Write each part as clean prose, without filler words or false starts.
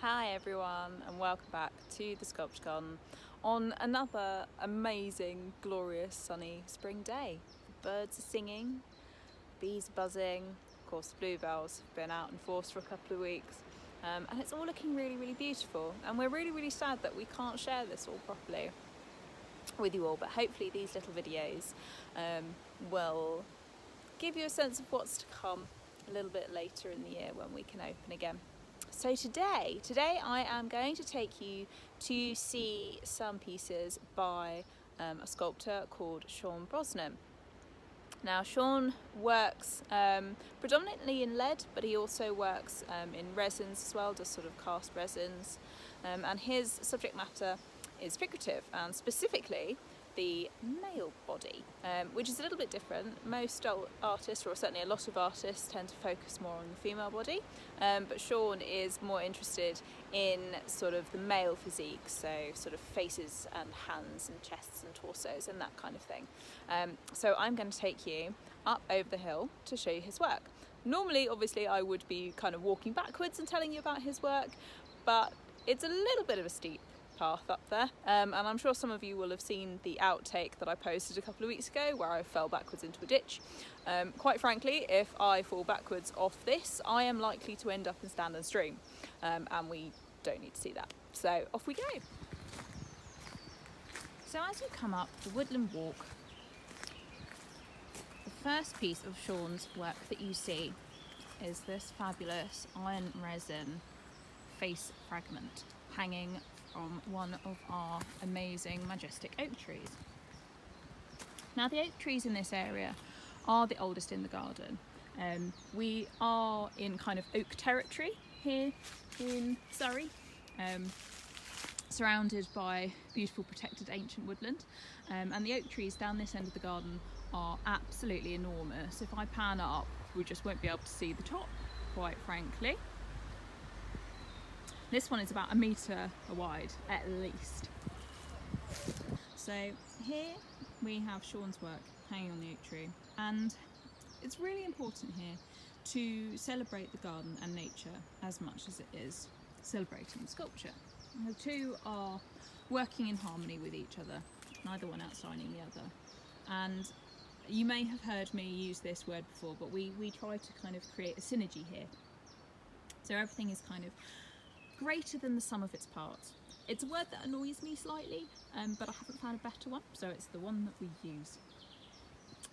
Hi everyone and welcome back to the SculptureCon on another amazing, glorious, sunny spring day. The birds are singing, bees are buzzing, of course the bluebells have been out in force for a couple of weeks, and it's all looking really beautiful, and we're really sad that we can't share this all properly with you all, but hopefully these little videos will give you a sense of what's to come a little bit later in the year when we can open again. So today I am going to take you to see some pieces by a sculptor called Shaun Brosnan. Now Shaun works predominantly in lead, but he also works in resins as well, does sort of cast resins, and his subject matter is figurative, and specifically the male body, which is a little bit different. Most artists, or certainly a lot of artists, tend to focus more on the female body, but Shaun is more interested in sort of the male physique, so sort of faces and hands and chests and torsos and that kind of thing. So I'm going to take you up over the hill to show you his work. Normally, obviously, I would be kind of walking backwards and telling you about his work, but it's a little bit of a steep path up there, and I'm sure some of you will have seen the outtake that I posted a couple of weeks ago where I fell backwards into a ditch. Quite frankly, if I fall backwards off this, I am likely to end up in stand and stream, and we don't need to see that. So off we go. So as you come up the woodland walk, the first piece of Shaun's work that you see is this fabulous iron resin face fragment hanging from one of our amazing majestic oak trees. Now the oak trees in this area are the oldest in the garden. We are in kind of oak territory here in Surrey, surrounded by beautiful protected ancient woodland, and the oak trees down this end of the garden are absolutely enormous. If I pan up, we just won't be able to see the top, quite frankly. This one is about 1 metre wide at least. So here we have Shaun's work hanging on the oak tree, and it's really important here to celebrate the garden and nature as much as it is celebrating sculpture. The two are working in harmony with each other, neither one outshining the other. And you may have heard me use this word before, but we try to kind of create a synergy here. So everything is kind of greater than the sum of its parts. It's a word that annoys me slightly, but I haven't found a better one, so it's the one that we use.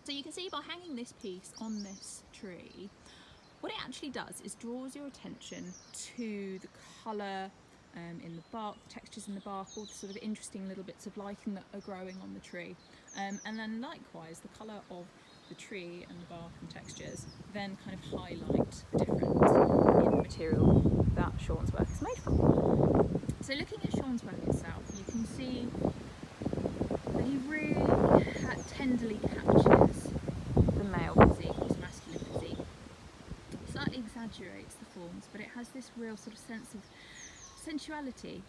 So you can see by hanging this piece on this tree, what it actually does is draws your attention to the colour in the bark, the textures in the bark, all the sort of interesting little bits of lichen that are growing on the tree, and then likewise the colour of the tree and the bark and textures then kind of highlight the difference in the material that Shaun's work is made from. So looking at Shaun's work itself, you can see that he really tenderly captures the male physique, his masculine physique. He slightly exaggerates the forms, but it has this real sort of sense of sensuality,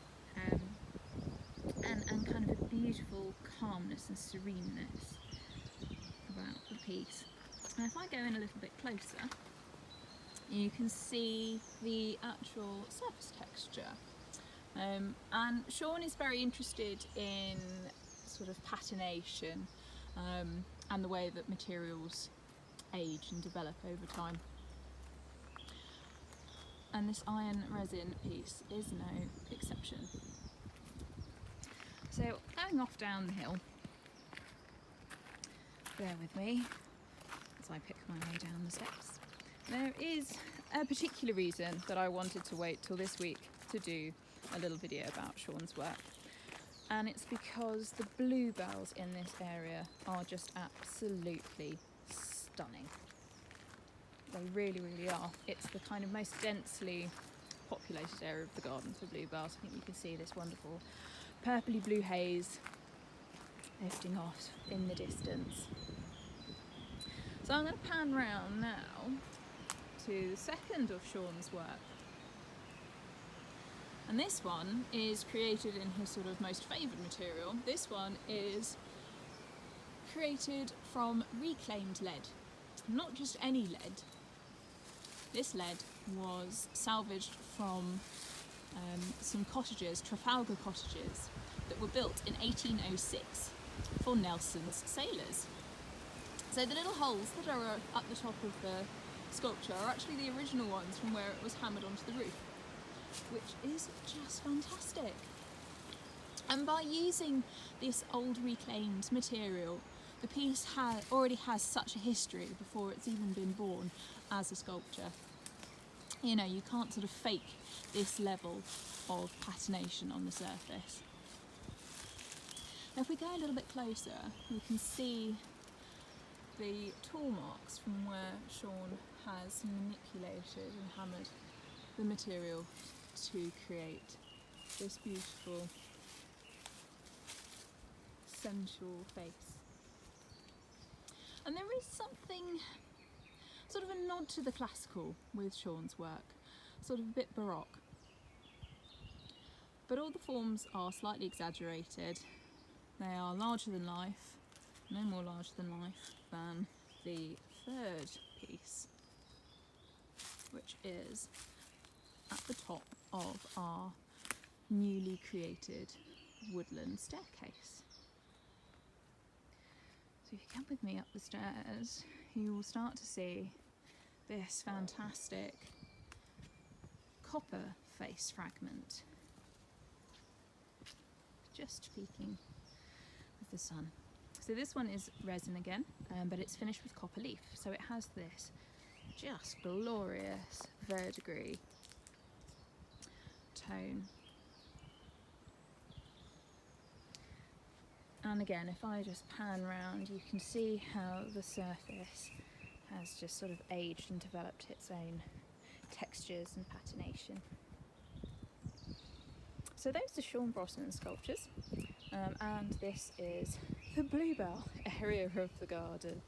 and kind of a beautiful calmness and sereneness about the piece. And if I go in a little bit closer, you can see the actual surface texture, and Shaun is very interested in sort of patination, and the way that materials age and develop over time. And this iron resin piece is no exception. So going off down the hill, bear with me as I pick my way down the steps. There is a particular reason that I wanted to wait till this week to do a little video about Shaun's work, and it's because the bluebells in this area are just absolutely stunning. They really are. It's the kind of most densely populated area of the garden for bluebells. I think you can see this wonderful purpley blue haze lifting off in the distance. So I'm going to pan round now to the second of Shaun's work, and this one is created in his sort of most favoured material. This one is created from reclaimed lead, not just any lead. This lead was salvaged from some cottages, Trafalgar cottages, that were built in 1806 for Nelson's sailors. So the little holes that are at the top of the sculpture are actually the original ones from where it was hammered onto the roof, which is just fantastic. And by using this old reclaimed material, the piece already has such a history before it's even been born as a sculpture. You know, you can't sort of fake this level of patination on the surface. Now if we go a little bit closer, we can see the tool marks from where Shaun has manipulated and hammered the material to create this beautiful sensual face. And there is something, sort of a nod to the classical with Shaun's work, sort of a bit baroque. But all the forms are slightly exaggerated. They are larger than life, no more larger than life than the third piece, which is at the top of our newly created woodland staircase. So if you come with me up the stairs, you will start to see this fantastic copper face fragment, just peeking with the sun. So this one is resin again, but it's finished with copper leaf, so it has this just glorious verdigris tone. And again, if I just pan round, you can see how the surface has just sort of aged and developed its own textures and patination. So those are Shaun Brosnan sculptures, and this is the bluebell area of the garden.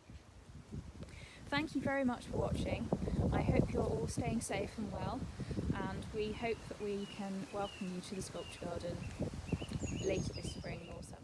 Thank you very much for watching. I hope you're all staying safe and well, and we hope that we can welcome you to the sculpture garden later this spring or summer.